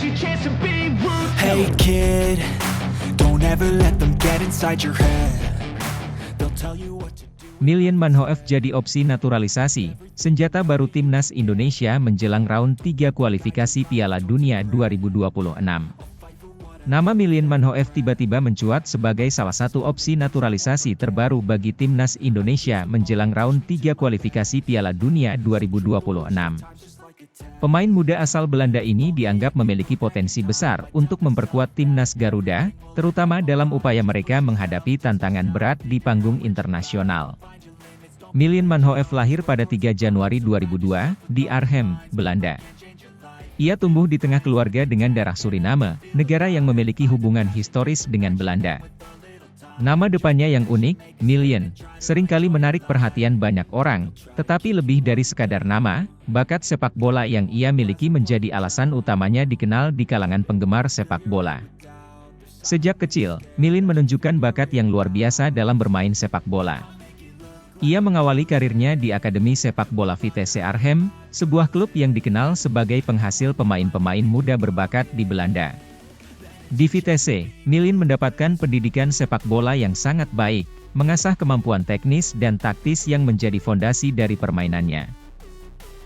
your chance to be rude. Hey kid, don't ever let them get inside your head. They'll tell you what to do. Milian Manhoef jadi opsi naturalisasi, senjata baru timnas Indonesia menjelang round 3 kualifikasi Piala Dunia 2026. Nama Milian Manhoef tiba-tiba mencuat sebagai salah satu opsi naturalisasi terbaru bagi timnas Indonesia menjelang round 3 kualifikasi Piala Dunia 2026. Pemain muda asal Belanda ini dianggap memiliki potensi besar untuk memperkuat timnas Garuda, terutama dalam upaya mereka menghadapi tantangan berat di panggung internasional. Milian Manhoef lahir pada 3 Januari 2002, di Arnhem, Belanda. Ia tumbuh di tengah keluarga dengan darah Suriname, negara yang memiliki hubungan historis dengan Belanda. Nama depannya yang unik, Milian, seringkali menarik perhatian banyak orang, tetapi lebih dari sekadar nama, bakat sepak bola yang ia miliki menjadi alasan utamanya dikenal di kalangan penggemar sepak bola. Sejak kecil, Milian menunjukkan bakat yang luar biasa dalam bermain sepak bola. Ia mengawali karirnya di Akademi Sepak Bola Vitesse Arnhem, sebuah klub yang dikenal sebagai penghasil pemain-pemain muda berbakat di Belanda. Di Vitesse, Milian mendapatkan pendidikan sepak bola yang sangat baik, mengasah kemampuan teknis dan taktis yang menjadi fondasi dari permainannya.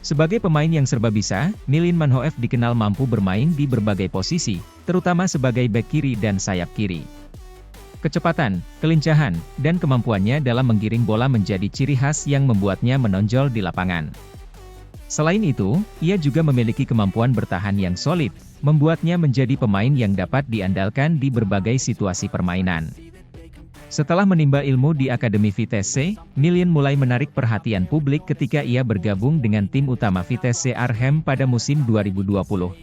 Sebagai pemain yang serba bisa, Milian Manhoef dikenal mampu bermain di berbagai posisi, terutama sebagai bek kiri dan sayap kiri. Kecepatan, kelincahan, dan kemampuannya dalam menggiring bola menjadi ciri khas yang membuatnya menonjol di lapangan. Selain itu, ia juga memiliki kemampuan bertahan yang solid, membuatnya menjadi pemain yang dapat diandalkan di berbagai situasi permainan. Setelah menimba ilmu di Akademi Vitesse, Milian mulai menarik perhatian publik ketika ia bergabung dengan tim utama Vitesse Arnhem pada musim 2020-2021.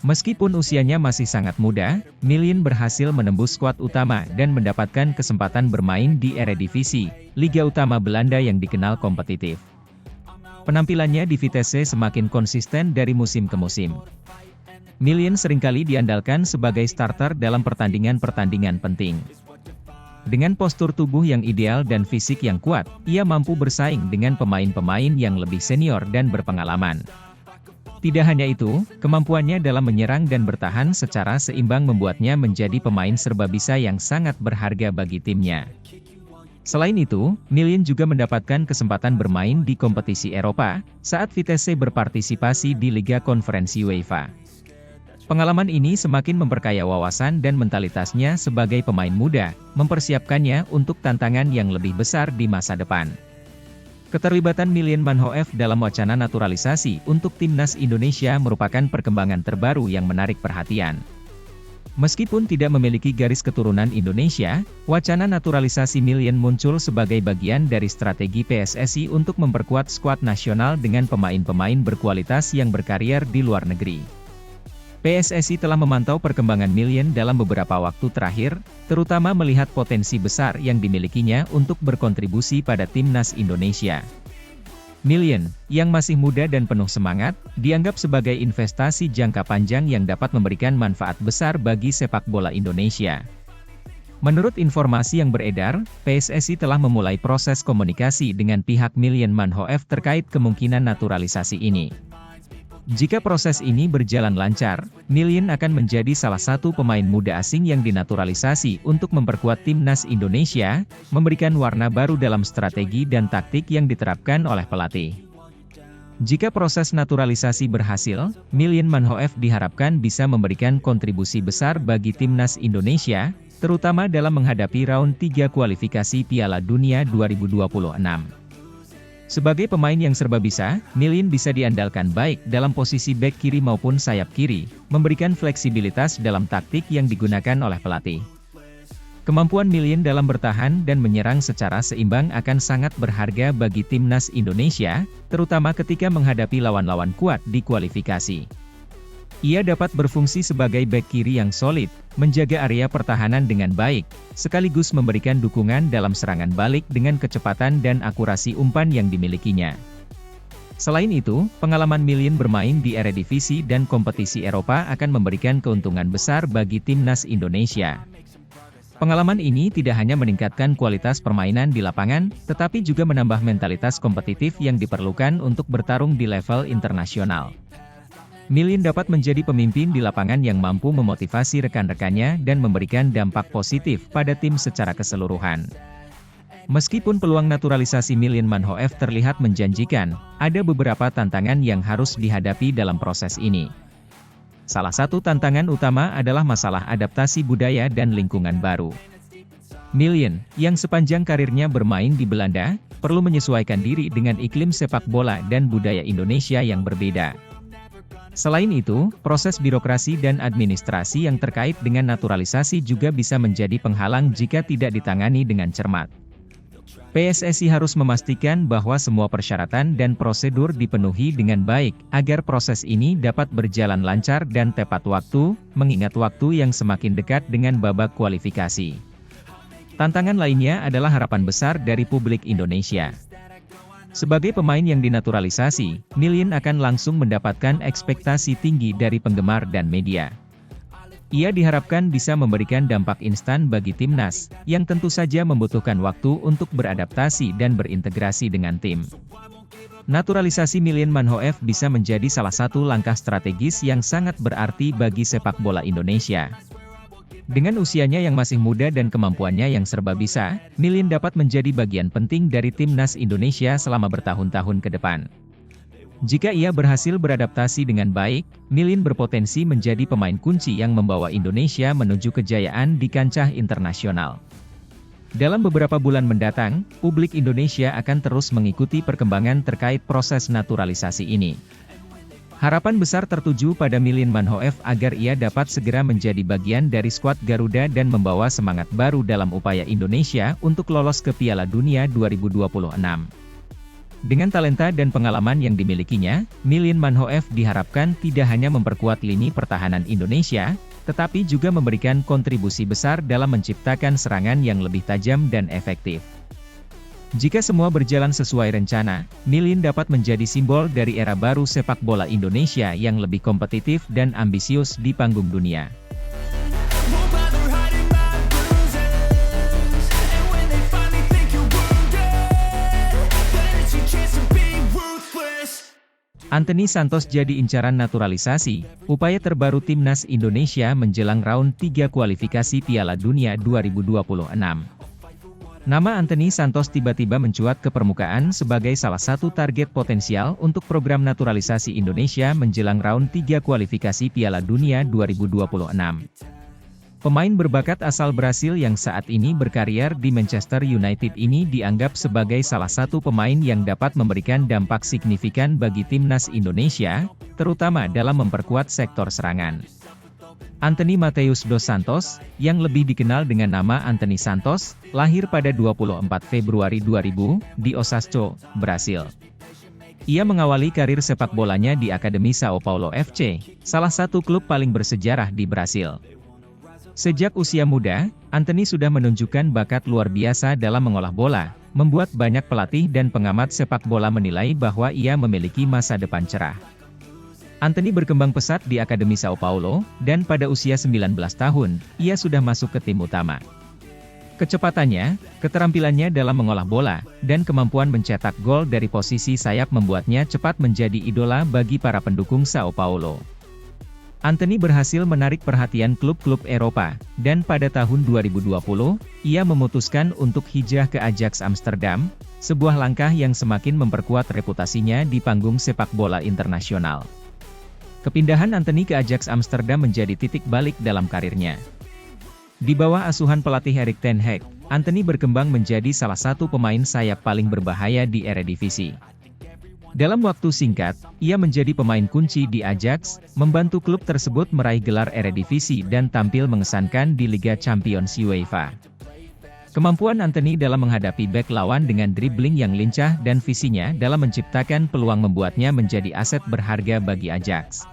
Meskipun usianya masih sangat muda, Milian berhasil menembus skuad utama dan mendapatkan kesempatan bermain di Eredivisie, Liga Utama Belanda yang dikenal kompetitif. Penampilannya di Vitesse semakin konsisten dari musim ke musim. Milian seringkali diandalkan sebagai starter dalam pertandingan-pertandingan penting. Dengan postur tubuh yang ideal dan fisik yang kuat, ia mampu bersaing dengan pemain-pemain yang lebih senior dan berpengalaman. Tidak hanya itu, kemampuannya dalam menyerang dan bertahan secara seimbang membuatnya menjadi pemain serba bisa yang sangat berharga bagi timnya. Selain itu, Milian juga mendapatkan kesempatan bermain di kompetisi Eropa, saat Vitesse berpartisipasi di Liga Konferensi UEFA. Pengalaman ini semakin memperkaya wawasan dan mentalitasnya sebagai pemain muda, mempersiapkannya untuk tantangan yang lebih besar di masa depan. Keterlibatan Milian Manhoef dalam wacana naturalisasi untuk timnas Indonesia merupakan perkembangan terbaru yang menarik perhatian. Meskipun tidak memiliki garis keturunan Indonesia, wacana naturalisasi Milian muncul sebagai bagian dari strategi PSSI untuk memperkuat skuad nasional dengan pemain-pemain berkualitas yang berkarier di luar negeri. PSSI telah memantau perkembangan Milian dalam beberapa waktu terakhir, terutama melihat potensi besar yang dimilikinya untuk berkontribusi pada timnas Indonesia. Milian, yang masih muda dan penuh semangat, dianggap sebagai investasi jangka panjang yang dapat memberikan manfaat besar bagi sepak bola Indonesia. Menurut informasi yang beredar, PSSI telah memulai proses komunikasi dengan pihak Milian Manhoef terkait kemungkinan naturalisasi ini. Jika proses ini berjalan lancar, Milian akan menjadi salah satu pemain muda asing yang dinaturalisasi untuk memperkuat timnas Indonesia, memberikan warna baru dalam strategi dan taktik yang diterapkan oleh pelatih. Jika proses naturalisasi berhasil, Milian Manhoef diharapkan bisa memberikan kontribusi besar bagi timnas Indonesia, terutama dalam menghadapi round 3 kualifikasi Piala Dunia 2026. Sebagai pemain yang serba bisa, Milian bisa diandalkan baik dalam posisi bek kiri maupun sayap kiri, memberikan fleksibilitas dalam taktik yang digunakan oleh pelatih. Kemampuan Milian dalam bertahan dan menyerang secara seimbang akan sangat berharga bagi timnas Indonesia, terutama ketika menghadapi lawan-lawan kuat di kualifikasi. Ia dapat berfungsi sebagai bek kiri yang solid, menjaga area pertahanan dengan baik, sekaligus memberikan dukungan dalam serangan balik dengan kecepatan dan akurasi umpan yang dimilikinya. Selain itu, pengalaman Milian bermain di Eredivisie dan kompetisi Eropa akan memberikan keuntungan besar bagi timnas Indonesia. Pengalaman ini tidak hanya meningkatkan kualitas permainan di lapangan, tetapi juga menambah mentalitas kompetitif yang diperlukan untuk bertarung di level internasional. Milian dapat menjadi pemimpin di lapangan yang mampu memotivasi rekan-rekannya dan memberikan dampak positif pada tim secara keseluruhan. Meskipun peluang naturalisasi Milian Manhoef terlihat menjanjikan, ada beberapa tantangan yang harus dihadapi dalam proses ini. Salah satu tantangan utama adalah masalah adaptasi budaya dan lingkungan baru. Milian, yang sepanjang karirnya bermain di Belanda, perlu menyesuaikan diri dengan iklim sepak bola dan budaya Indonesia yang berbeda. Selain itu, proses birokrasi dan administrasi yang terkait dengan naturalisasi juga bisa menjadi penghalang jika tidak ditangani dengan cermat. PSSI harus memastikan bahwa semua persyaratan dan prosedur dipenuhi dengan baik, agar proses ini dapat berjalan lancar dan tepat waktu, mengingat waktu yang semakin dekat dengan babak kualifikasi. Tantangan lainnya adalah harapan besar dari publik Indonesia. Sebagai pemain yang dinaturalisasi, Milian akan langsung mendapatkan ekspektasi tinggi dari penggemar dan media. Ia diharapkan bisa memberikan dampak instan bagi timnas, yang tentu saja membutuhkan waktu untuk beradaptasi dan berintegrasi dengan tim. Naturalisasi Milian Manhoef bisa menjadi salah satu langkah strategis yang sangat berarti bagi sepak bola Indonesia. Dengan usianya yang masih muda dan kemampuannya yang serba bisa, Milian dapat menjadi bagian penting dari timnas Indonesia selama bertahun-tahun ke depan. Jika ia berhasil beradaptasi dengan baik, Milian berpotensi menjadi pemain kunci yang membawa Indonesia menuju kejayaan di kancah internasional. Dalam beberapa bulan mendatang, publik Indonesia akan terus mengikuti perkembangan terkait proses naturalisasi ini. Harapan besar tertuju pada Milian Manhoef agar ia dapat segera menjadi bagian dari skuad Garuda dan membawa semangat baru dalam upaya Indonesia untuk lolos ke Piala Dunia 2026. Dengan talenta dan pengalaman yang dimilikinya, Milian Manhoef diharapkan tidak hanya memperkuat lini pertahanan Indonesia, tetapi juga memberikan kontribusi besar dalam menciptakan serangan yang lebih tajam dan efektif. Jika semua berjalan sesuai rencana, Milian dapat menjadi simbol dari era baru sepak bola Indonesia yang lebih kompetitif dan ambisius di panggung dunia. Anthony Santos jadi incaran naturalisasi, upaya terbaru timnas Indonesia menjelang round 3 kualifikasi Piala Dunia 2026. Nama Anthony Santos tiba-tiba mencuat ke permukaan sebagai salah satu target potensial untuk program naturalisasi Indonesia menjelang round 3 kualifikasi Piala Dunia 2026. Pemain berbakat asal Brasil yang saat ini berkarier di Manchester United ini dianggap sebagai salah satu pemain yang dapat memberikan dampak signifikan bagi timnas Indonesia, terutama dalam memperkuat sektor serangan. Anthony Mateus dos Santos, yang lebih dikenal dengan nama Anthony Santos, lahir pada 24 Februari 2000, di Osasco, Brasil. Ia mengawali karir sepak bolanya di Akademi Sao Paulo FC, salah satu klub paling bersejarah di Brasil. Sejak usia muda, Anthony sudah menunjukkan bakat luar biasa dalam mengolah bola, membuat banyak pelatih dan pengamat sepak bola menilai bahwa ia memiliki masa depan cerah. Anthony berkembang pesat di Akademi Sao Paulo, dan pada usia 19 tahun, ia sudah masuk ke tim utama. Kecepatannya, keterampilannya dalam mengolah bola, dan kemampuan mencetak gol dari posisi sayap membuatnya cepat menjadi idola bagi para pendukung Sao Paulo. Anthony berhasil menarik perhatian klub-klub Eropa, dan pada tahun 2020, ia memutuskan untuk hijrah ke Ajax Amsterdam, sebuah langkah yang semakin memperkuat reputasinya di panggung sepak bola internasional. Kepindahan Anthony ke Ajax Amsterdam menjadi titik balik dalam karirnya. Di bawah asuhan pelatih Erik ten Hag, Anthony berkembang menjadi salah satu pemain sayap paling berbahaya di Eredivisie. Dalam waktu singkat, ia menjadi pemain kunci di Ajax, membantu klub tersebut meraih gelar Eredivisie dan tampil mengesankan di Liga Champions UEFA. Kemampuan Anthony dalam menghadapi bek lawan dengan dribbling yang lincah dan visinya dalam menciptakan peluang membuatnya menjadi aset berharga bagi Ajax.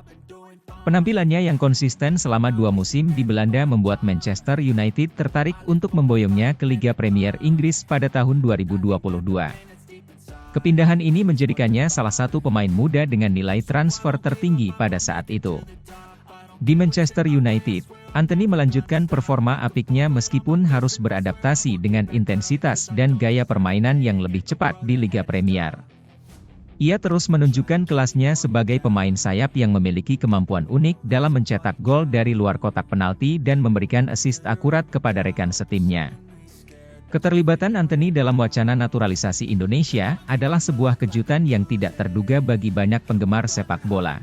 Penampilannya yang konsisten selama 2 musim di Belanda membuat Manchester United tertarik untuk memboyongnya ke Liga Premier Inggris pada tahun 2022. Kepindahan ini menjadikannya salah satu pemain muda dengan nilai transfer tertinggi pada saat itu. Di Manchester United, Anthony melanjutkan performa apiknya meskipun harus beradaptasi dengan intensitas dan gaya permainan yang lebih cepat di Liga Premier. Ia terus menunjukkan kelasnya sebagai pemain sayap yang memiliki kemampuan unik dalam mencetak gol dari luar kotak penalti dan memberikan assist akurat kepada rekan setimnya. Keterlibatan Antony dalam wacana naturalisasi Indonesia adalah sebuah kejutan yang tidak terduga bagi banyak penggemar sepak bola.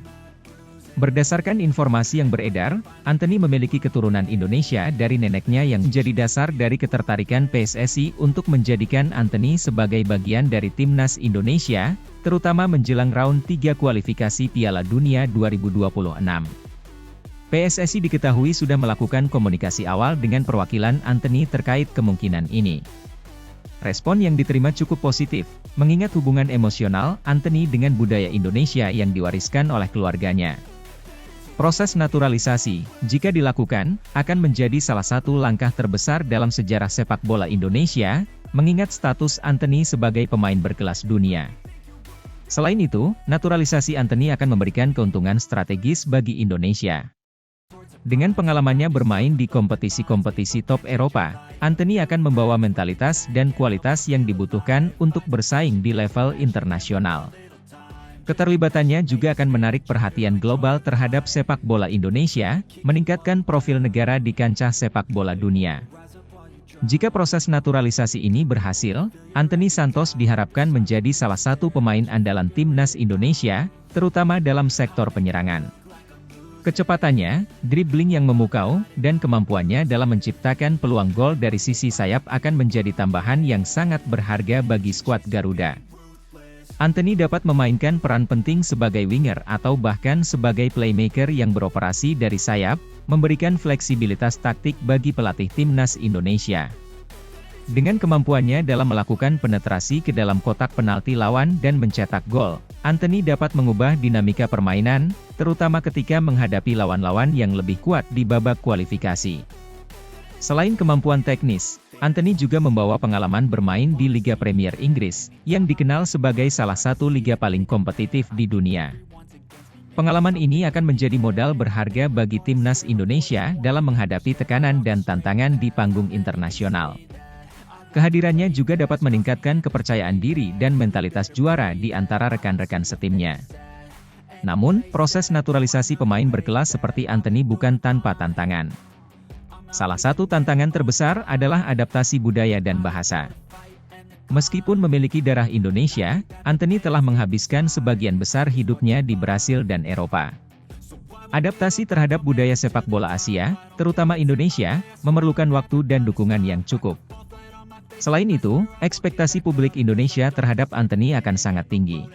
Berdasarkan informasi yang beredar, Antony memiliki keturunan Indonesia dari neneknya yang menjadi dasar dari ketertarikan PSSI untuk menjadikan Antony sebagai bagian dari timnas Indonesia, terutama menjelang round 3 kualifikasi Piala Dunia 2026. PSSI diketahui sudah melakukan komunikasi awal dengan perwakilan Antony terkait kemungkinan ini. Respon yang diterima cukup positif, mengingat hubungan emosional Antony dengan budaya Indonesia yang diwariskan oleh keluarganya. Proses naturalisasi, jika dilakukan, akan menjadi salah satu langkah terbesar dalam sejarah sepak bola Indonesia, mengingat status Antony sebagai pemain berkelas dunia. Selain itu, naturalisasi Antony akan memberikan keuntungan strategis bagi Indonesia. Dengan pengalamannya bermain di kompetisi-kompetisi top Eropa, Antony akan membawa mentalitas dan kualitas yang dibutuhkan untuk bersaing di level internasional. Keterlibatannya juga akan menarik perhatian global terhadap sepak bola Indonesia, meningkatkan profil negara di kancah sepak bola dunia. Jika proses naturalisasi ini berhasil, Antony Santos diharapkan menjadi salah satu pemain andalan timnas Indonesia, terutama dalam sektor penyerangan. Kecepatannya, dribbling yang memukau, dan kemampuannya dalam menciptakan peluang gol dari sisi sayap akan menjadi tambahan yang sangat berharga bagi skuad Garuda. Antony dapat memainkan peran penting sebagai winger atau bahkan sebagai playmaker yang beroperasi dari sayap, memberikan fleksibilitas taktik bagi pelatih timnas Indonesia. Dengan kemampuannya dalam melakukan penetrasi ke dalam kotak penalti lawan dan mencetak gol, Antony dapat mengubah dinamika permainan, terutama ketika menghadapi lawan-lawan yang lebih kuat di babak kualifikasi. Selain kemampuan teknis, Antony juga membawa pengalaman bermain di Liga Premier Inggris, yang dikenal sebagai salah satu liga paling kompetitif di dunia. Pengalaman ini akan menjadi modal berharga bagi timnas Indonesia dalam menghadapi tekanan dan tantangan di panggung internasional. Kehadirannya juga dapat meningkatkan kepercayaan diri dan mentalitas juara di antara rekan-rekan setimnya. Namun, proses naturalisasi pemain berkelas seperti Antony bukan tanpa tantangan. Salah satu tantangan terbesar adalah adaptasi budaya dan bahasa. Meskipun memiliki darah Indonesia, Antony telah menghabiskan sebagian besar hidupnya di Brasil dan Eropa. Adaptasi terhadap budaya sepak bola Asia, terutama Indonesia, memerlukan waktu dan dukungan yang cukup. Selain itu, ekspektasi publik Indonesia terhadap Antony akan sangat tinggi.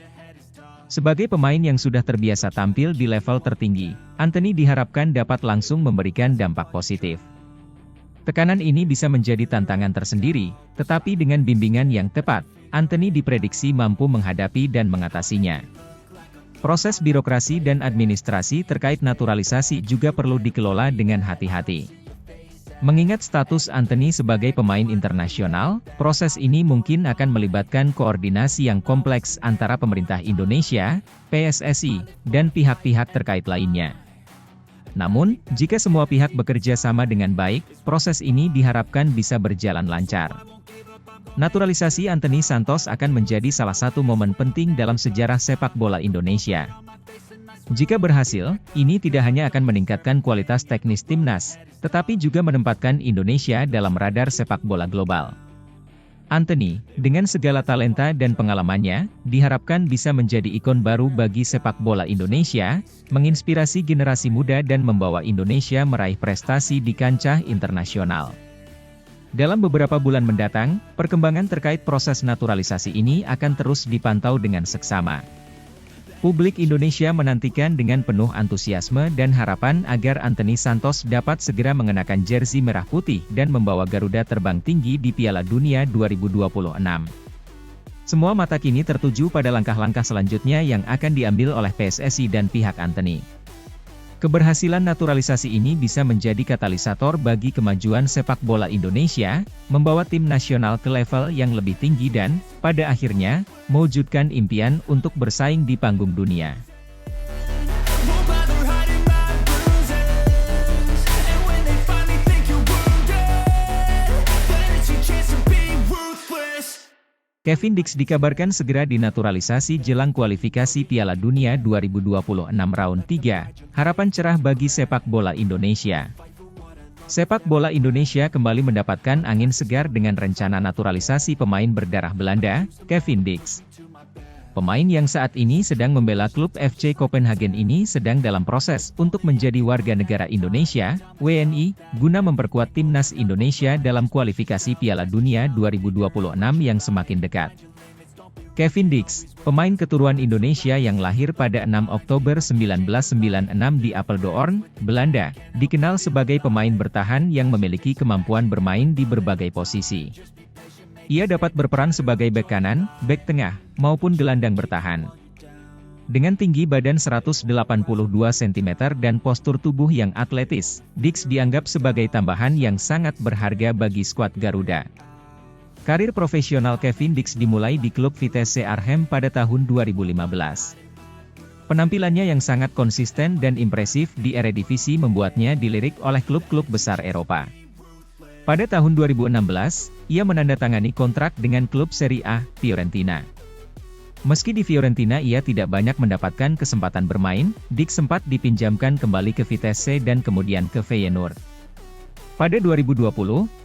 Sebagai pemain yang sudah terbiasa tampil di level tertinggi, Antony diharapkan dapat langsung memberikan dampak positif. Tekanan ini bisa menjadi tantangan tersendiri, tetapi dengan bimbingan yang tepat, Antony diprediksi mampu menghadapi dan mengatasinya. Proses birokrasi dan administrasi terkait naturalisasi juga perlu dikelola dengan hati-hati. Mengingat status Antony sebagai pemain internasional, proses ini mungkin akan melibatkan koordinasi yang kompleks antara pemerintah Indonesia, PSSI, dan pihak-pihak terkait lainnya. Namun, jika semua pihak bekerja sama dengan baik, proses ini diharapkan bisa berjalan lancar. Naturalisasi Antony Santos akan menjadi salah satu momen penting dalam sejarah sepak bola Indonesia. Jika berhasil, ini tidak hanya akan meningkatkan kualitas teknis timnas, tetapi juga menempatkan Indonesia dalam radar sepak bola global. Antony, dengan segala talenta dan pengalamannya, diharapkan bisa menjadi ikon baru bagi sepak bola Indonesia, menginspirasi generasi muda dan membawa Indonesia meraih prestasi di kancah internasional. Dalam beberapa bulan mendatang, perkembangan terkait proses naturalisasi ini akan terus dipantau dengan seksama. Publik Indonesia menantikan dengan penuh antusiasme dan harapan agar Antony Santos dapat segera mengenakan jersey merah putih dan membawa Garuda terbang tinggi di Piala Dunia 2026. Semua mata kini tertuju pada langkah-langkah selanjutnya yang akan diambil oleh PSSI dan pihak Antony. Keberhasilan naturalisasi ini bisa menjadi katalisator bagi kemajuan sepak bola Indonesia, membawa tim nasional ke level yang lebih tinggi dan, pada akhirnya, mewujudkan impian untuk bersaing di panggung dunia. Kevin Dix dikabarkan segera dinaturalisasi jelang kualifikasi Piala Dunia 2026 Round 3, harapan cerah bagi sepak bola Indonesia. Sepak bola Indonesia kembali mendapatkan angin segar dengan rencana naturalisasi pemain berdarah Belanda, Kevin Dix. Pemain yang saat ini sedang membela klub FC Copenhagen ini sedang dalam proses untuk menjadi warga negara Indonesia, WNI, guna memperkuat timnas Indonesia dalam kualifikasi Piala Dunia 2026 yang semakin dekat. Kevin Dix, pemain keturunan Indonesia yang lahir pada 6 Oktober 1996 di Apeldoorn, Belanda, dikenal sebagai pemain bertahan yang memiliki kemampuan bermain di berbagai posisi. Ia dapat berperan sebagai bek kanan, bek tengah, maupun gelandang bertahan. Dengan tinggi badan 182 cm dan postur tubuh yang atletis, Dix dianggap sebagai tambahan yang sangat berharga bagi skuad Garuda. Karir profesional Kevin Dix dimulai di klub Vitesse Arnhem pada tahun 2015. Penampilannya yang sangat konsisten dan impresif di Eredivisie membuatnya dilirik oleh klub-klub besar Eropa. Pada tahun 2016, ia menandatangani kontrak dengan klub Serie A, Fiorentina. Meski di Fiorentina ia tidak banyak mendapatkan kesempatan bermain, Dix sempat dipinjamkan kembali ke Vitesse dan kemudian ke Feyenoord. Pada 2020,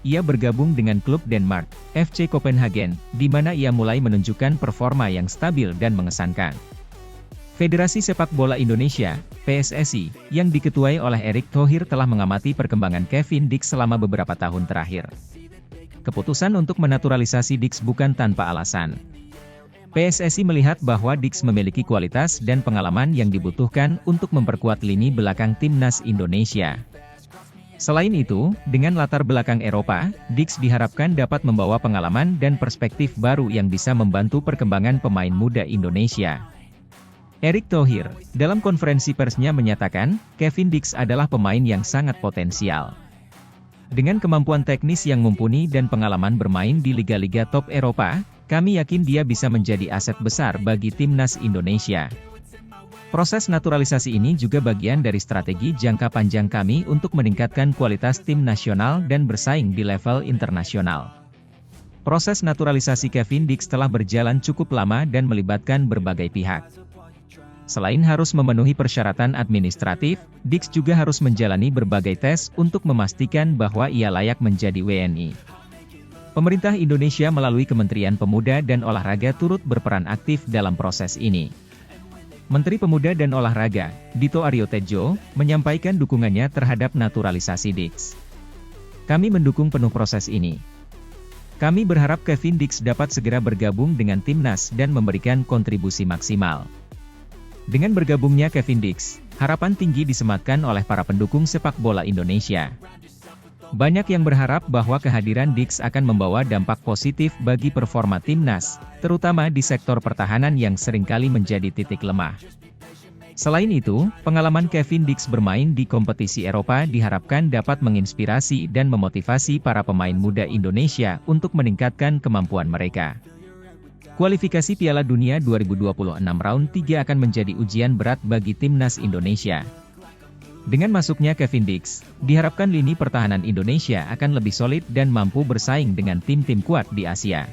ia bergabung dengan klub Denmark, FC Copenhagen, di mana ia mulai menunjukkan performa yang stabil dan mengesankan. Federasi Sepak Bola Indonesia, PSSI, yang diketuai oleh Erick Thohir telah mengamati perkembangan Kevin Dix selama beberapa tahun terakhir. Keputusan untuk menaturalisasi Dix bukan tanpa alasan. PSSI melihat bahwa Dix memiliki kualitas dan pengalaman yang dibutuhkan untuk memperkuat lini belakang timnas Indonesia. Selain itu, dengan latar belakang Eropa, Dix diharapkan dapat membawa pengalaman dan perspektif baru yang bisa membantu perkembangan pemain muda Indonesia. Erick Thohir, dalam konferensi persnya menyatakan, Kevin Dix adalah pemain yang sangat potensial. Dengan kemampuan teknis yang mumpuni dan pengalaman bermain di liga-liga top Eropa, kami yakin dia bisa menjadi aset besar bagi timnas Indonesia. Proses naturalisasi ini juga bagian dari strategi jangka panjang kami untuk meningkatkan kualitas tim nasional dan bersaing di level internasional. Proses naturalisasi Kevin Dix telah berjalan cukup lama dan melibatkan berbagai pihak. Selain harus memenuhi persyaratan administratif, Dix juga harus menjalani berbagai tes untuk memastikan bahwa ia layak menjadi WNI. Pemerintah Indonesia melalui Kementerian Pemuda dan Olahraga turut berperan aktif dalam proses ini. Menteri Pemuda dan Olahraga, Dito Aryo Tejo, menyampaikan dukungannya terhadap naturalisasi Dix. Kami mendukung penuh proses ini. Kami berharap Kevin Dix dapat segera bergabung dengan timnas dan memberikan kontribusi maksimal. Dengan bergabungnya Kevin Dix, harapan tinggi disematkan oleh para pendukung sepak bola Indonesia. Banyak yang berharap bahwa kehadiran Dix akan membawa dampak positif bagi performa timnas, terutama di sektor pertahanan yang seringkali menjadi titik lemah. Selain itu, pengalaman Kevin Dix bermain di kompetisi Eropa diharapkan dapat menginspirasi dan memotivasi para pemain muda Indonesia untuk meningkatkan kemampuan mereka. Kualifikasi Piala Dunia 2026 Round 3 akan menjadi ujian berat bagi timnas Indonesia. Dengan masuknya Kevin Dix, diharapkan lini pertahanan Indonesia akan lebih solid dan mampu bersaing dengan tim-tim kuat di Asia.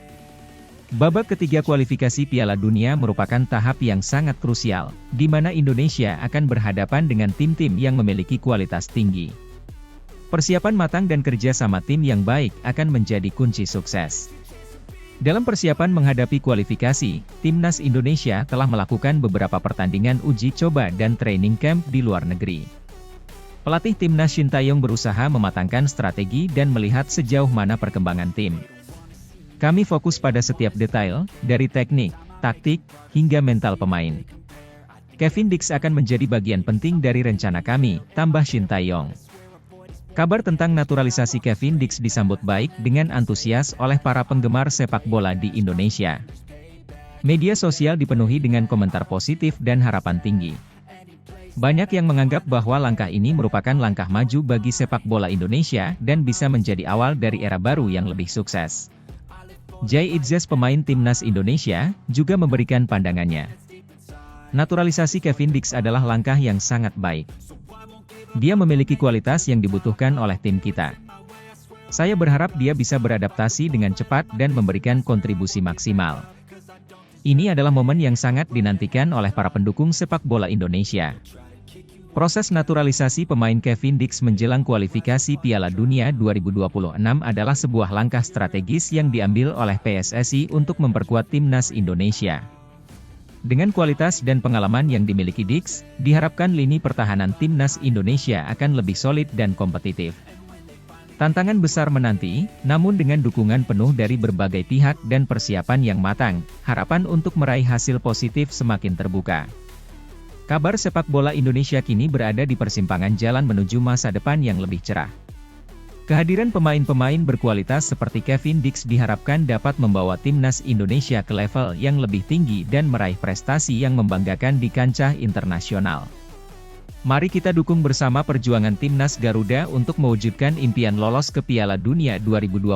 Babak ketiga kualifikasi Piala Dunia merupakan tahap yang sangat krusial, di mana Indonesia akan berhadapan dengan tim-tim yang memiliki kualitas tinggi. Persiapan matang dan kerja sama tim yang baik akan menjadi kunci sukses. Dalam persiapan menghadapi kualifikasi, timnas Indonesia telah melakukan beberapa pertandingan uji coba dan training camp di luar negeri. Pelatih timnas Shin Tae-yong berusaha mematangkan strategi dan melihat sejauh mana perkembangan tim. Kami fokus pada setiap detail, dari teknik, taktik, hingga mental pemain. Kevin Dix akan menjadi bagian penting dari rencana kami, tambah Shin Tae-yong. Kabar tentang naturalisasi Kevin Dix disambut baik dengan antusias oleh para penggemar sepak bola di Indonesia. Media sosial dipenuhi dengan komentar positif dan harapan tinggi. Banyak yang menganggap bahwa langkah ini merupakan langkah maju bagi sepak bola Indonesia dan bisa menjadi awal dari era baru yang lebih sukses. Jay Itzes, pemain timnas Indonesia, juga memberikan pandangannya. Naturalisasi Kevin Dix adalah langkah yang sangat baik. Dia memiliki kualitas yang dibutuhkan oleh tim kita. Saya berharap dia bisa beradaptasi dengan cepat dan memberikan kontribusi maksimal. Ini adalah momen yang sangat dinantikan oleh para pendukung sepak bola Indonesia. Proses naturalisasi pemain Kevin Dix menjelang kualifikasi Piala Dunia 2026 adalah sebuah langkah strategis yang diambil oleh PSSI untuk memperkuat timnas Indonesia. Dengan kualitas dan pengalaman yang dimiliki Dix, diharapkan lini pertahanan timnas Indonesia akan lebih solid dan kompetitif. Tantangan besar menanti, namun dengan dukungan penuh dari berbagai pihak dan persiapan yang matang, harapan untuk meraih hasil positif semakin terbuka. Kabar sepak bola Indonesia kini berada di persimpangan jalan menuju masa depan yang lebih cerah. Kehadiran pemain-pemain berkualitas seperti Kevin Dix diharapkan dapat membawa timnas Indonesia ke level yang lebih tinggi dan meraih prestasi yang membanggakan di kancah internasional. Mari kita dukung bersama perjuangan timnas Garuda untuk mewujudkan impian lolos ke Piala Dunia 2026.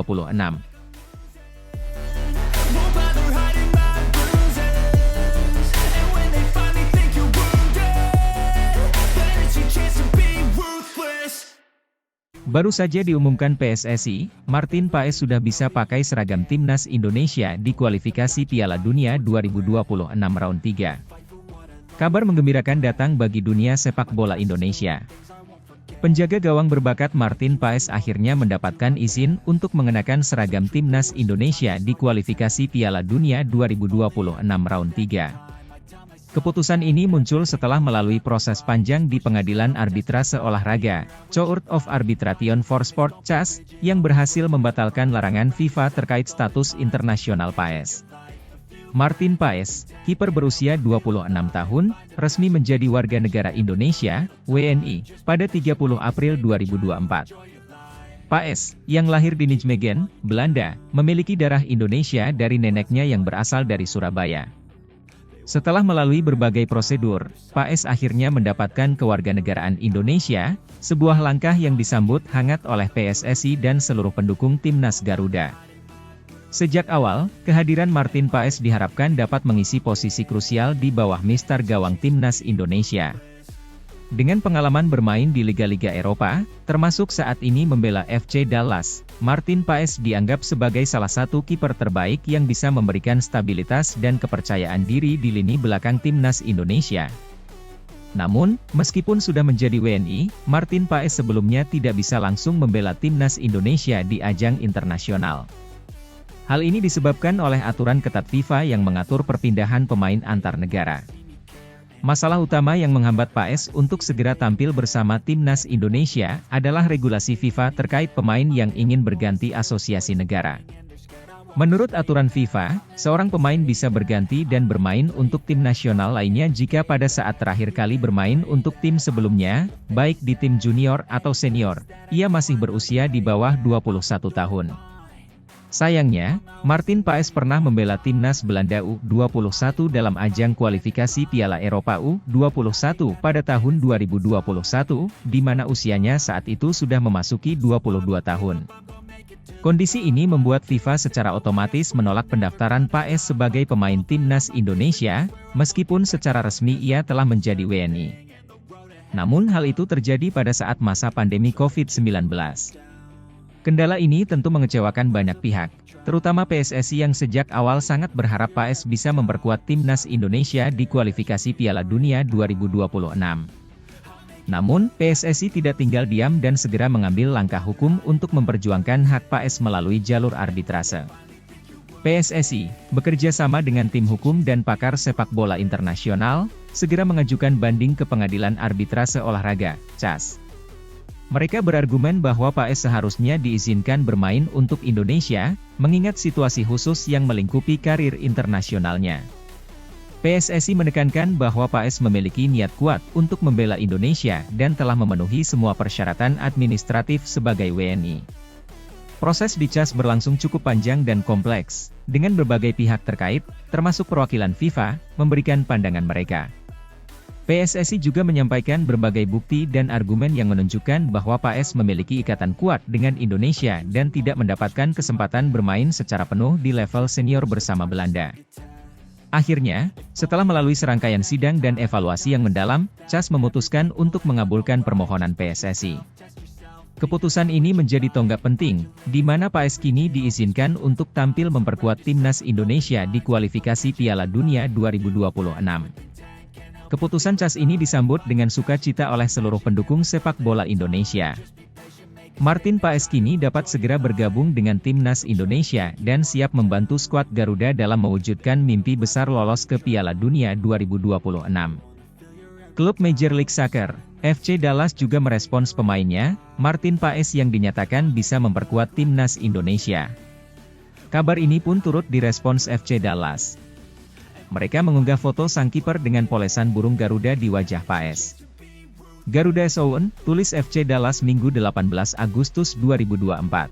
Baru saja diumumkan PSSI, Martin Paes sudah bisa pakai seragam timnas Indonesia di kualifikasi Piala Dunia 2026 round 3. Kabar menggembirakan datang bagi dunia sepak bola Indonesia. Penjaga gawang berbakat Martin Paes akhirnya mendapatkan izin untuk mengenakan seragam timnas Indonesia di kualifikasi Piala Dunia 2026 round 3. Keputusan ini muncul setelah melalui proses panjang di Pengadilan Arbitrase Olahraga, Court of Arbitration for Sport (CAS), yang berhasil membatalkan larangan FIFA terkait status internasional Paes. Martin Paes, kiper berusia 26 tahun, resmi menjadi warga negara Indonesia, WNI, pada 30 April 2024. Paes, yang lahir di Nijmegen, Belanda, memiliki darah Indonesia dari neneknya yang berasal dari Surabaya. Setelah melalui berbagai prosedur, Paes akhirnya mendapatkan kewarganegaraan Indonesia, sebuah langkah yang disambut hangat oleh PSSI dan seluruh pendukung timnas Garuda. Sejak awal, kehadiran Martin Paes diharapkan dapat mengisi posisi krusial di bawah mistar gawang timnas Indonesia. Dengan pengalaman bermain di liga-liga Eropa, termasuk saat ini membela FC Dallas, Martin Paes dianggap sebagai salah satu kiper terbaik yang bisa memberikan stabilitas dan kepercayaan diri di lini belakang timnas Indonesia. Namun, meskipun sudah menjadi WNI, Martin Paes sebelumnya tidak bisa langsung membela timnas Indonesia di ajang internasional. Hal ini disebabkan oleh aturan ketat FIFA yang mengatur perpindahan pemain antar negara. Masalah utama yang menghambat Paes untuk segera tampil bersama timnas Indonesia adalah regulasi FIFA terkait pemain yang ingin berganti asosiasi negara. Menurut aturan FIFA, seorang pemain bisa berganti dan bermain untuk tim nasional lainnya jika pada saat terakhir kali bermain untuk tim sebelumnya, baik di tim junior atau senior, ia masih berusia di bawah 21 tahun. Sayangnya, Martin Paes pernah membela timnas Belanda U21 dalam ajang kualifikasi Piala Eropa U21 pada tahun 2021, di mana usianya saat itu sudah memasuki 22 tahun. Kondisi ini membuat FIFA secara otomatis menolak pendaftaran Paes sebagai pemain timnas Indonesia, meskipun secara resmi ia telah menjadi WNI. Namun hal itu terjadi pada saat masa pandemi COVID-19. Kendala ini tentu mengecewakan banyak pihak, terutama PSSI yang sejak awal sangat berharap Paes bisa memperkuat timnas Indonesia di kualifikasi Piala Dunia 2026. Namun, PSSI tidak tinggal diam dan segera mengambil langkah hukum untuk memperjuangkan hak Paes melalui jalur arbitrase. PSSI, bekerja sama dengan tim hukum dan pakar sepak bola internasional, segera mengajukan banding ke Pengadilan Arbitrase Olahraga, CAS. Mereka berargumen bahwa Paes seharusnya diizinkan bermain untuk Indonesia, mengingat situasi khusus yang melingkupi karir internasionalnya. PSSI menekankan bahwa Paes memiliki niat kuat untuk membela Indonesia dan telah memenuhi semua persyaratan administratif sebagai WNI. Proses di CAS berlangsung cukup panjang dan kompleks, dengan berbagai pihak terkait, termasuk perwakilan FIFA, memberikan pandangan mereka. PSSI juga menyampaikan berbagai bukti dan argumen yang menunjukkan bahwa Paes memiliki ikatan kuat dengan Indonesia dan tidak mendapatkan kesempatan bermain secara penuh di level senior bersama Belanda. Akhirnya, setelah melalui serangkaian sidang dan evaluasi yang mendalam, CAS memutuskan untuk mengabulkan permohonan PSSI. Keputusan ini menjadi tonggak penting, di mana PAES kini diizinkan untuk tampil memperkuat timnas Indonesia di kualifikasi Piala Dunia 2026. Keputusan CAS ini disambut dengan sukacita oleh seluruh pendukung sepak bola Indonesia. Martin Paes kini dapat segera bergabung dengan timnas Indonesia dan siap membantu skuad Garuda dalam mewujudkan mimpi besar lolos ke Piala Dunia 2026. Klub Major League Soccer, FC Dallas juga merespons pemainnya, Martin Paes yang dinyatakan bisa memperkuat timnas Indonesia. Kabar ini pun turut direspons FC Dallas. Mereka mengunggah foto sang kiper dengan polesan burung Garuda di wajah Paes. Garuda SON, tulis FC Dallas Minggu 18 Agustus 2024.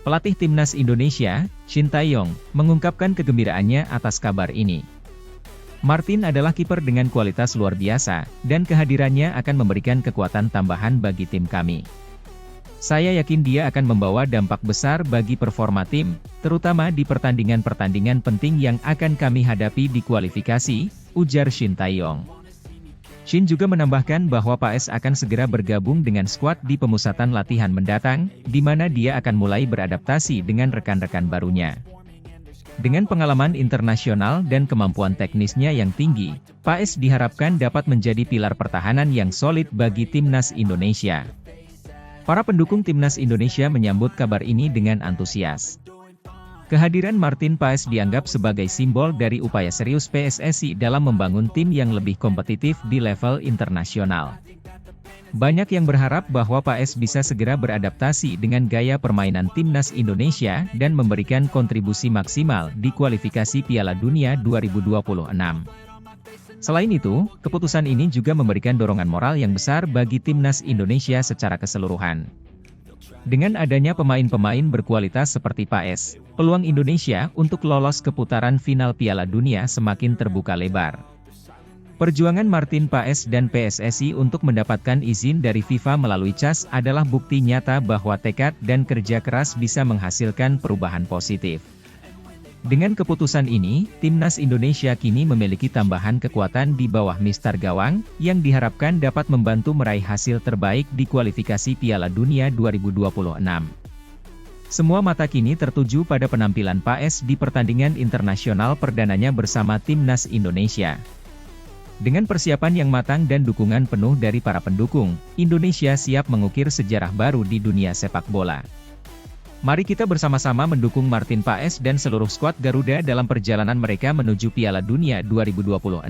Pelatih timnas Indonesia, Shin Tae-yong, mengungkapkan kegembiraannya atas kabar ini. Martin adalah kiper dengan kualitas luar biasa, dan kehadirannya akan memberikan kekuatan tambahan bagi tim kami. Saya yakin dia akan membawa dampak besar bagi performa tim, terutama di pertandingan-pertandingan penting yang akan kami hadapi di kualifikasi, ujar Shin Tae-yong. Shin juga menambahkan bahwa Paes akan segera bergabung dengan skuad di pemusatan latihan mendatang, di mana dia akan mulai beradaptasi dengan rekan-rekan barunya. Dengan pengalaman internasional dan kemampuan teknisnya yang tinggi, Paes diharapkan dapat menjadi pilar pertahanan yang solid bagi timnas Indonesia. Para pendukung timnas Indonesia menyambut kabar ini dengan antusias. Kehadiran Martin Paes dianggap sebagai simbol dari upaya serius PSSI dalam membangun tim yang lebih kompetitif di level internasional. Banyak yang berharap bahwa Paes bisa segera beradaptasi dengan gaya permainan timnas Indonesia dan memberikan kontribusi maksimal di kualifikasi Piala Dunia 2026. Selain itu, keputusan ini juga memberikan dorongan moral yang besar bagi timnas Indonesia secara keseluruhan. Dengan adanya pemain-pemain berkualitas seperti Paes, peluang Indonesia untuk lolos ke putaran final Piala Dunia semakin terbuka lebar. Perjuangan Martin Paes dan PSSI untuk mendapatkan izin dari FIFA melalui CAS adalah bukti nyata bahwa tekad dan kerja keras bisa menghasilkan perubahan positif. Dengan keputusan ini, timnas Indonesia kini memiliki tambahan kekuatan di bawah Mister Gawang, yang diharapkan dapat membantu meraih hasil terbaik di kualifikasi Piala Dunia 2026. Semua mata kini tertuju pada penampilan Paes di pertandingan internasional perdananya bersama timnas Indonesia. Dengan persiapan yang matang dan dukungan penuh dari para pendukung, Indonesia siap mengukir sejarah baru di dunia sepak bola. Mari kita bersama-sama mendukung Martin Paes dan seluruh skuad Garuda dalam perjalanan mereka menuju Piala Dunia 2026.